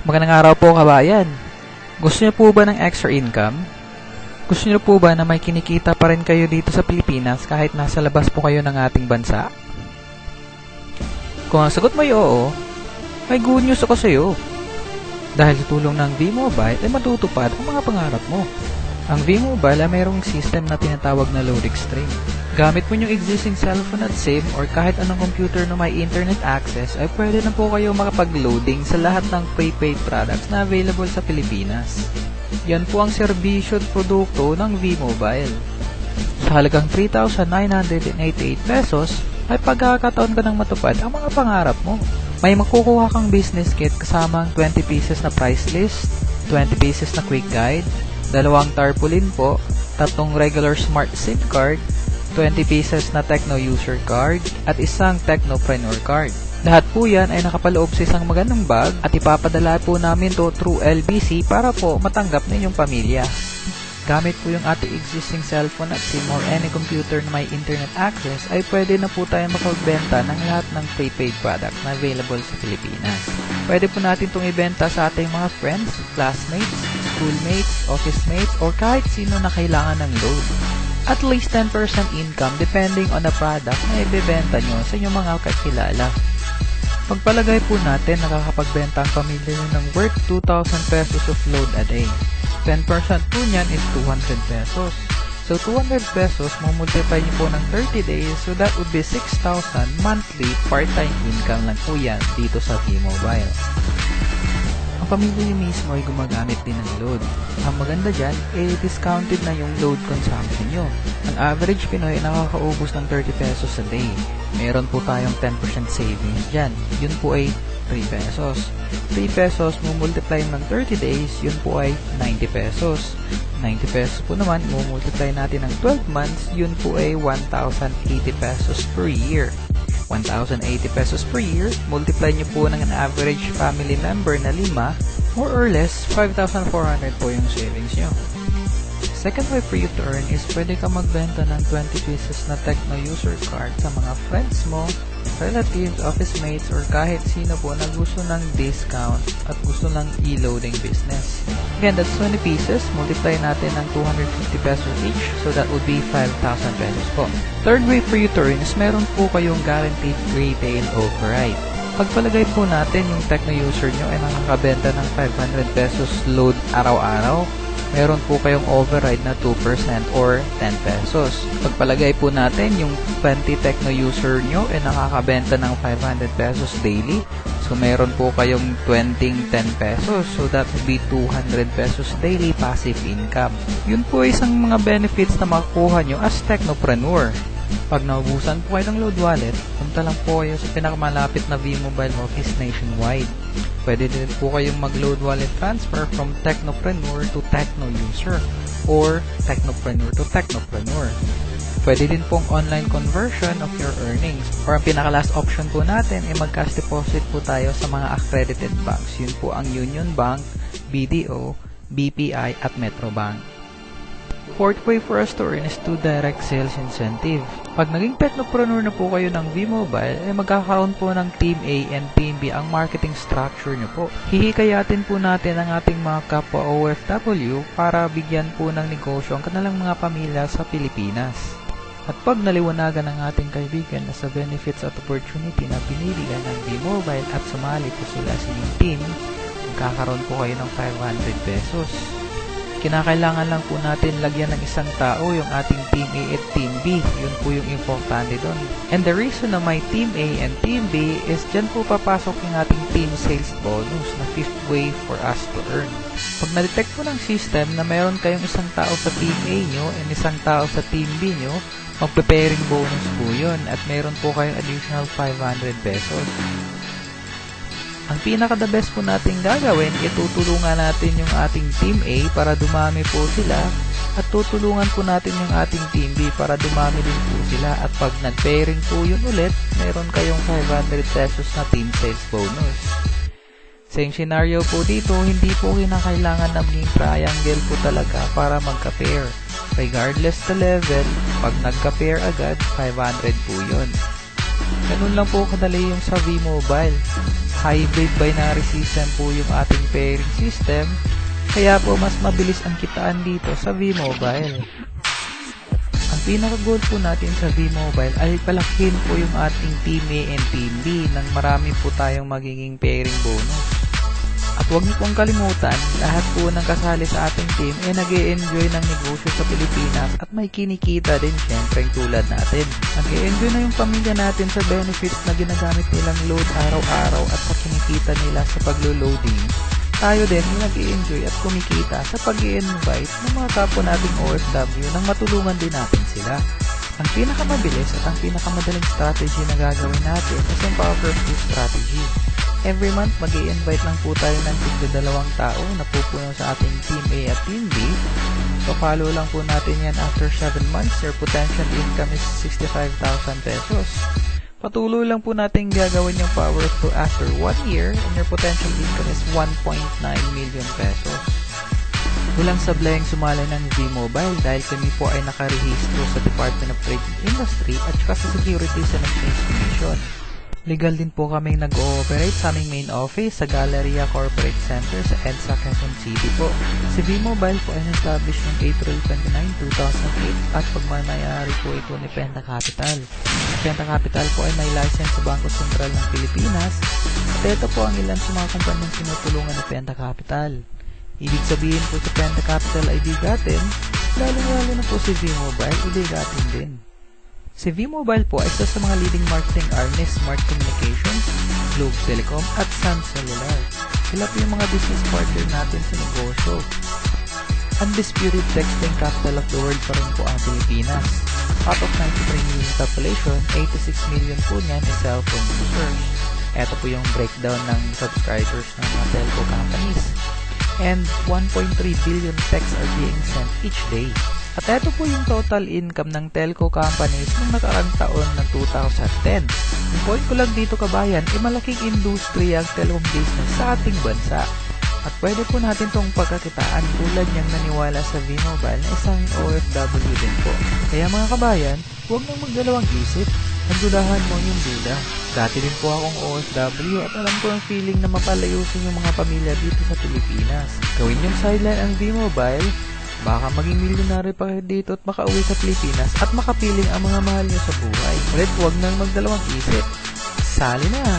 Magandang araw po, kabayan. Gusto niyo po ba ng extra income? Gusto niyo po ba na may kinikita pa rin kayo dito sa Pilipinas kahit nasa labas po kayo ng ating bansa? Kung ang sagot mo ay oo, may good news ako sa iyo. Dahil sa tulong ng V-Mobile ay matutupad ang mga pangarap mo. Ang V-Mobile ay mayroong system na tinatawag na load extreme. Gamit mo yung existing cellphone at SIM or kahit anong computer na may internet access ay pwede na po kayo makapag-loading sa lahat ng prepaid products na available sa Pilipinas. Yan po ang serbisyo at produkto ng V-Mobile. Sa halagang 3,988 pesos ay pagkakataon ka ng matupad ang mga pangarap mo. May makukuha kang business kit kasamang 20 pieces na price list, 20 pieces na quick guide, 2 tarpaulin po, 3 regular smart SIM card, 20 pieces na Tecno user card, at isang Tecnopreneur card. Lahat po yan ay nakapaloob sa isang magandang bag at ipapadala po namin to through LBC para po matanggap ninyong pamilya. Gamit po yung ating existing cellphone at SIM or any computer na may internet access ay pwede na po tayo makagbenta ng lahat ng prepaid product na available sa Pilipinas. Pwede po natin itong ibenta sa ating mga friends, classmates, schoolmates, office mates, or kahit sino na kailangan ng load. At least 10% income depending on the product na ibebenta nyo sa inyong mga kakilala. Pagpalagay po natin nakakapagbenta ang pamilya nyo ng worth 2,000 pesos of load a day. 10% po niyan is 200 pesos. So 200 pesos, mamultiply nyo po ng 30 days, so that would be 6,000 monthly part-time income lang po yan dito sa V-Mobile. Ang pamilya nyo mismo ay gumagamit din ng load. Ang maganda dyan, discounted na yung load consumption nyo. Ang average Pinoy ay nakakaubos ng 30 pesos a day. Meron po tayong 10% savings dyan. Yun po ay 3 pesos. 3 pesos, multiply ng 30 days, yun po ay 90 pesos. 90 pesos po naman, multiply natin ng 12 months, yun po ay 1,080 pesos per year. 1,080 pesos per year, multiply nyo po ng an average family member na 5, more or less, 5,400 po yung savings nyo. Second way for you to earn is pwede ka magbenta ng 20 pieces na Tecno user card sa mga friends mo, relatives, office mates, or kahit sino po na gusto ng discount at gusto ng e-loading business. Again, that's 20 pieces. Multiply natin ng 250 pesos each, so that would be 5,000 pesos po. Third way for you to earn is meron po kayong guaranteed retail override. Pagpalagay po natin yung Tecno user nyo ay nakakabenta ng 500 pesos load araw-araw, meron po kayong override na 2% or 10 pesos. Pagpalagay po natin yung 20 Tecno user nyo ay nakakabenta ng 500 pesos daily. So, meron po kayong 20 10 pesos. So, that would be 200 pesos daily passive income. Yun po isang mga benefits na makukuha nyo as Tecnopreneur. Pag naubusan po kayo ng load wallet, punta lang po kayo sa pinakamalapit na V-Mobile office nationwide. Pwede din po kayong mag-load wallet transfer from Tecnopreneur to Tecno user or Tecnopreneur to Tecnopreneur. Pwede din pong online conversion of your earnings. Or ang pinaka-last option po natin ay mag-cash deposit po tayo sa mga accredited banks. Yun po ang Union Bank, BDO, BPI at Metrobank. Fourth way for us to earn is to direct sales incentive. Pag naging Tecnopreneur na po kayo ng V-Mobile, ay magkakaroon po ng Team A and Team B ang marketing structure nyo po. Hihikayatin po natin ang ating mga kapwa OFW para bigyan po ng negosyo ang kanilang mga pamilya sa Pilipinas. At pag naliwanagan ng ating kaibigan na sa benefits at opportunity na binibigyan ng V-Mobile at sumali po sila sa inyong team, magkakaroon po kayo ng 500 pesos. Kinakailangan lang po natin lagyan ng isang tao yung ating Team A at Team B. Yun po yung importante doon. And the reason na may Team A and Team B is dyan po papasok yung ating team sales bonus na fifth way for us to earn. Pag na-detect po ng system na mayroon kayong isang tao sa Team A nyo and isang tao sa Team B nyo, mag-preparing bonus po yun at mayroon po kayong additional 500 pesos. Ang pinaka-the best po natin gagawin, itutulungan natin yung ating Team A para dumami po sila at tutulungan po natin yung ating Team B para dumami din po sila at pag nag-pairing po yun ulit, meron kayong 500 pesos na team sales bonus. Same scenario po dito, hindi po kinakailangan na maging triangle po talaga para magka-pair. Regardless the level, pag nagka-pair agad, 500 po yun. Ganun lang po kadali yung sa V-Mobile. Hybrid binary system po yung ating pairing system, kaya po mas mabilis ang kitaan dito sa V-Mobile. Ang pinaka-goal po natin sa V-Mobile ay palakihin po yung ating Team A and Team B nang marami po tayong magiging pairing bonus. At huwag niyo pong kalimutan, lahat po ng kasali sa ating team ay nag-e-enjoy ng negosyo sa Pilipinas at may kinikita din syempre tulad natin. Nag-e-enjoy na yung pamilya natin sa benefits na ginagamit nilang load araw-araw at sa kinikita nila sa paglo-loading. Tayo din ay nag-e-enjoy at kumikita sa pag-i-invite ng mga kapwa nating OFW nang matulungan din natin sila. Ang pinakamabilis at ang pinakamadaling strategy na gagawin natin is yung Power of Two strategy. Every month, mag-i-invite lang po tayo ng tigda-2 tao na pupuno sa ating Team A at Team B. So, follow lang po natin yan after 7 months. Your potential income is 65,000 pesos. Patuloy lang po natin gagawin yung Power of 2 after 1 year and your potential income is 1.9 million pesos. Walang sablayang sumali ng V-Mobile dahil kami po ay nakarehistro sa Department of Trade and Industry at saka sa Securities and Exchange Commission. Legal din po kaming nag-ooperate sa aming main office sa Galleria Corporate Center sa EDSA, Quezon City po. Si V-Mobile po ay na-establish noong April 29, 2008 at pagmamayari po ito ni Penta Capital. Penta Capital po ay may license sa Bangko Sentral ng Pilipinas at ito po ang ilan sa mga kumpanyang tinutulungan ni Penta Capital. Ibig sabihin po sa Penta Capital ay bigatin, lalo na po si V-Mobile ay bigatin din. Si V-Mobile po ay isa sa mga leading marketing arm ni Smart Communications, Globe Telecom at Sun Cellular. Sila po yung mga business partner natin sa negosyo. Undisputed texting capital of the world pa rin po ang Pilipinas. Out of 93 million population, 86 million po niyan is cellphone users. Ito po yung breakdown ng subscribers ng mga telco companies. And 1.3 billion texts are being sent each day. At ito po yung total income ng telco companies noong nakarang taon ng 2010. Yung point ko lang dito kabayan, malaking industriya ang telecom business sa ating bansa. At pwede po natin itong pagkakitaan tulad niyang naniwala sa V-Mobile na isang OFW din po. Kaya mga kabayan, huwag nang magdalawang isip. Handudahan mo yung duda. Dati din po akong OFW at alam ko ang feeling na mapalayusin yung mga pamilya dito sa Pilipinas. Gawin yung sideline ang V-Mobile, baka maging milyonaryo pa kayo dito at makauwi sa Pilipinas at makapiling ang mga mahal nyo sa buhay. Ulit, huwag nang magdalawang isip. Sali na!